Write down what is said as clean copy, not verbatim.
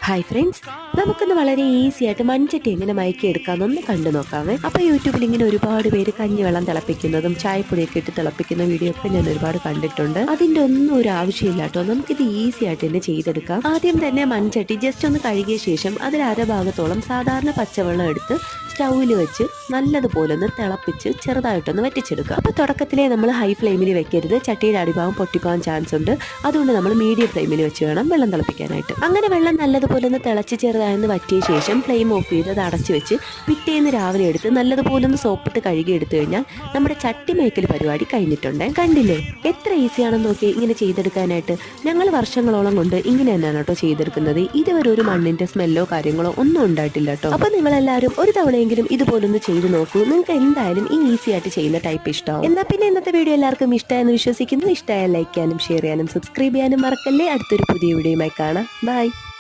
Hi friends, നമുക്കൊന്ന് വളരെ easy ആയിട്ട് മൺചട്ടി എങ്ങനെ മയക്കി എടുക്കാമെന്നൊന്ന് കണ്ടു നോക്കാമേ. അപ്പോൾ യൂട്യൂബിൽ ഇങ്ങനെ ഒരുപാട് പേര് കഞ്ഞിവെള്ളം തിളപ്പിക്കുന്നതും ചായപ്പൊടിയൊക്കെ ഇട്ട് തിളപ്പിക്കുന്ന വീഡിയോ ഒക്കെ ഞാൻ ഒരുപാട് കണ്ടിട്ടുണ്ട്. അതിൻ്റെ ഒന്നും ഒരു ആവശ്യമില്ല കേട്ടോ. നമുക്കിത് ഈസി ആയിട്ട് തന്നെ ചെയ്തെടുക്കാം. ആദ്യം തന്നെ മൺചട്ടി ജസ്റ്റ് ഒന്ന് കഴുകിയ ശേഷം അതിൽ അരഭാഗത്തോളം സാധാരണ പച്ചവെള്ളം എടുത്ത് സ്റ്റൗവിൽ വെച്ച് നല്ലതുപോലെ ഒന്ന് തിളപ്പിച്ച് ചെറുതായിട്ടൊന്ന് വറ്റിച്ചെടുക്കുക. അപ്പോൾ തുടക്കത്തിലേ നമ്മൾ ഹൈ ഫ്ലെയിമിൽ വെക്കരുത്, ചട്ടിയുടെ അടിഭാഗം പൊട്ടിപ്പോകാൻ ചാൻസ് ഉണ്ട്. അതുകൊണ്ട് നമ്മൾ മീഡിയം ഫ്ലെയിമിൽ വെച്ച് വേണം വെള്ളം തിളപ്പിക്കാനായിട്ട്. അങ്ങനെ വെള്ളം നല്ലതുപോലെ ഒന്ന് തിളച്ച് ചെറുതായെന്ന് വറ്റിയ ശേഷം ഫ്ലെയിം ഓഫ് ചെയ്ത് അത് അടച്ചു വെച്ച് പിറ്റേന്ന് രാവിലെ എടുത്ത് നല്ലതുപോലെ ഒന്ന് സോപ്പിട്ട് കഴുകി എടുത്തു കഴിഞ്ഞാൽ നമ്മുടെ ചട്ടി മേക്കൽ പരിപാടി കഴിഞ്ഞിട്ടുണ്ട്. കണ്ടില്ലേ എത്ര ഈസിയാണെന്ന് നോക്കി ഇങ്ങനെ ചെയ്തെടുക്കാനായിട്ട്. ഞങ്ങൾ വർഷങ്ങളോളം കൊണ്ട് ഇങ്ങനെ തന്നെയാണ് കേട്ടോ ചെയ്തെടുക്കുന്നത്. ഇതുവരെ ഒരു മണ്ണിന്റെ സ്മെല്ലോ കാര്യങ്ങളോ ഒന്നും ഉണ്ടായിട്ടില്ല കേട്ടോ. അപ്പോൾ നിങ്ങളെല്ലാവരും ഒരു തവണയെങ്കിലും ഇതുപോലൊന്ന് ചെയ്ത് നോക്കൂ. നിങ്ങൾക്ക് എന്തായാലും ഈ ഈസി ആയിട്ട് ചെയ്യുന്ന ടൈപ്പ് ഇഷ്ടമാവും. എന്നാൽ പിന്നെ ഇന്നത്തെ വീഡിയോ എല്ലാവർക്കും ഇഷ്ടമായെന്ന് വിശ്വസിക്കുന്നു. ഇഷ്ടമായ ലൈക്ക് ചെയ്യാനും ഷെയർ ചെയ്യാനും സബ്സ്ക്രൈബ് ചെയ്യാനും മറക്കല്ലേ. അടുത്തൊരു പുതിയ വീഡിയോയുമായി കാണാം. ബൈ.